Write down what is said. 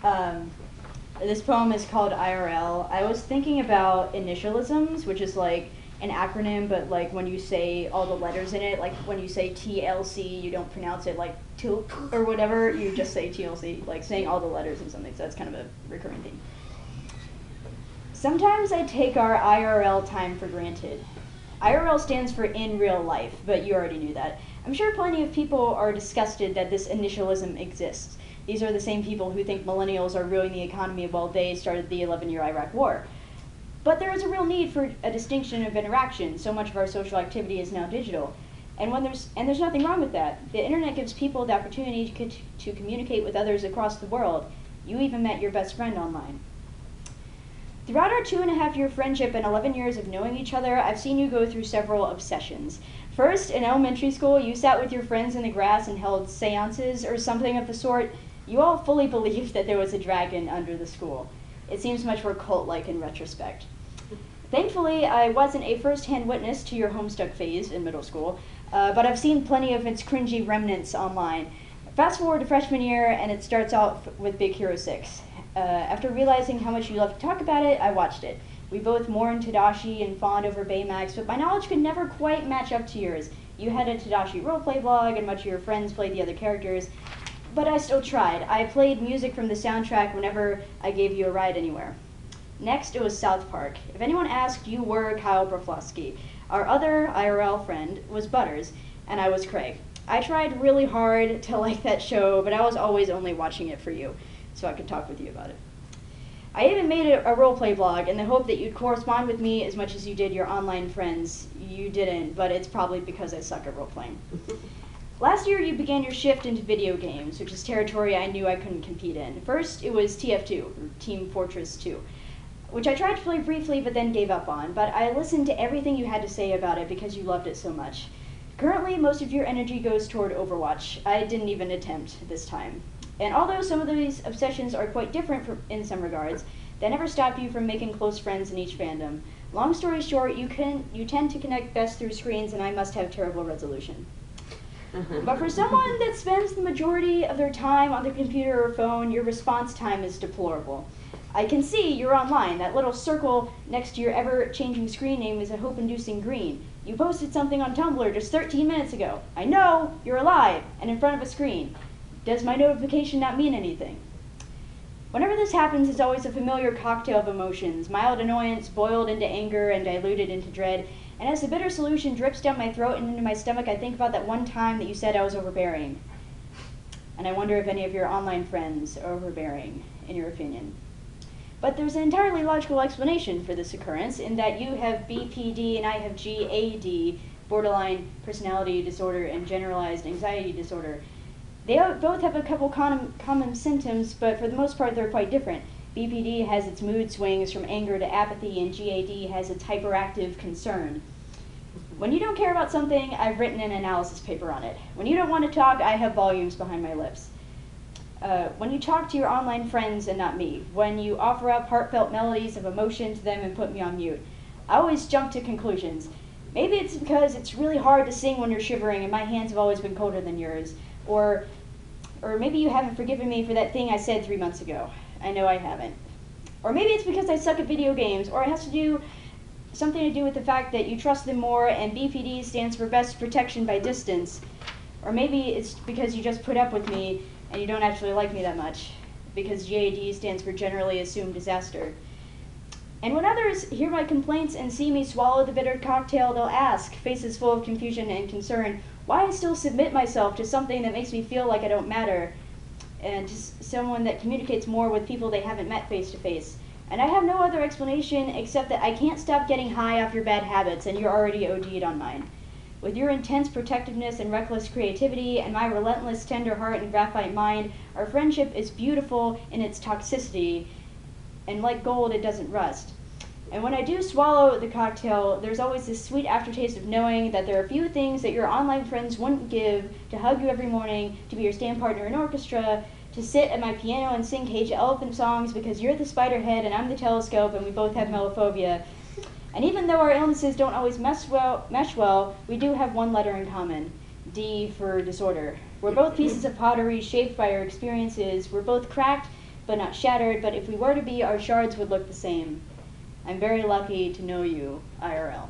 thanks. This poem is called IRL. I was thinking about initialisms, which is like an acronym, but like when you say all the letters in it, like when you say TLC, you don't pronounce it like tilk or whatever, you just say TLC, like saying all the letters in something, so that's kind of a recurring theme. Sometimes I take our IRL time for granted. IRL stands for in real life, but you already knew that. I'm sure plenty of people are disgusted that this initialism exists. These are the same people who think millennials are ruining the economy while they started the 11-year Iraq War. But there is a real need for a distinction of interaction. So much of our social activity is now digital. And there's nothing wrong with that. The internet gives people the opportunity to communicate with others across the world. You even met your best friend online. Throughout our 2.5-year friendship and 11 years of knowing each other, I've seen you go through several obsessions. First, in elementary school, you sat with your friends in the grass and held seances or something of the sort. You all fully believed that there was a dragon under the school. It seems much more cult-like in retrospect. Thankfully, I wasn't a first-hand witness to your homestuck phase in middle school, but I've seen plenty of its cringy remnants online. Fast forward to freshman year, and it starts out with Big Hero 6. After realizing how much you love to talk about it, I watched it. We both mourned Tadashi and fawned over Baymax, but my knowledge could never quite match up to yours. You had a Tadashi roleplay blog, and much of your friends played the other characters. But I still tried. I played music from the soundtrack whenever I gave you a ride anywhere. Next, it was South Park. If anyone asked, you were Kyle Broflovsky. Our other IRL friend was Butters, and I was Craig. I tried really hard to like that show, but I was always only watching it for you, so I could talk with you about it. I even made a roleplay blog in the hope that you'd correspond with me as much as you did your online friends. You didn't, but it's probably because I suck at roleplaying. Last year, you began your shift into video games, which is territory I knew I couldn't compete in. First, it was TF2, or Team Fortress 2, which I tried to play briefly but then gave up on, but I listened to everything you had to say about it because you loved it so much. Currently, most of your energy goes toward Overwatch. I didn't even attempt this time. And although some of these obsessions are quite different in some regards, that never stopped you from making close friends in each fandom. Long story short, you tend to connect best through screens, and I must have terrible resolution. But for someone that spends the majority of their time on their computer or phone, your response time is deplorable. I can see you're online. That little circle next to your ever-changing screen name is a hope-inducing green. You posted something on Tumblr just 13 minutes ago. I know you're alive and in front of a screen. Does my notification not mean anything? Whenever this happens, it's always a familiar cocktail of emotions, mild annoyance boiled into anger and diluted into dread. And as the bitter solution drips down my throat and into my stomach, I think about that one time that you said I was overbearing. And I wonder if any of your online friends are overbearing, in your opinion. But there's an entirely logical explanation for this occurrence, in that you have BPD and I have GAD, borderline personality disorder and generalized anxiety disorder. They both have a couple common symptoms, but for the most part they're quite different. BPD has its mood swings from anger to apathy, and GAD has its hyperactive concern. When you don't care about something, I've written an analysis paper on it. When you don't want to talk, I have volumes behind my lips. When you talk to your online friends and not me. When you offer up heartfelt melodies of emotion to them and put me on mute. I always jump to conclusions. Maybe it's because it's really hard to sing when you're shivering and my hands have always been colder than yours. Or maybe you haven't forgiven me for that thing I said 3 months ago. I know I haven't. Or maybe it's because I suck at video games, or it has to do something to do with the fact that you trust them more and BPD stands for best protection by distance. Or maybe it's because you just put up with me and you don't actually like me that much, because GAD stands for generally assumed disaster. And when others hear my complaints and see me swallow the bitter cocktail, they'll ask, faces full of confusion and concern, why I still submit myself to something that makes me feel like I don't matter, and to someone that communicates more with people they haven't met face to face. And I have no other explanation except that I can't stop getting high off your bad habits, and you're already OD'd on mine. With your intense protectiveness and reckless creativity, and my relentless tender heart and graphite mind, our friendship is beautiful in its toxicity, and like gold, it doesn't rust. And when I do swallow the cocktail, there's always this sweet aftertaste of knowing that there are few things that your online friends wouldn't give to hug you every morning, to be your stand partner in orchestra, to sit at my piano and sing Cage Elephant songs because you're the spider head and I'm the telescope and we both have melophobia. And even though our illnesses don't always mesh well, we do have one letter in common, D for disorder. We're both pieces of pottery shaped by our experiences. We're both cracked but not shattered, but if we were to be, our shards would look the same. I'm very lucky to know you, IRL.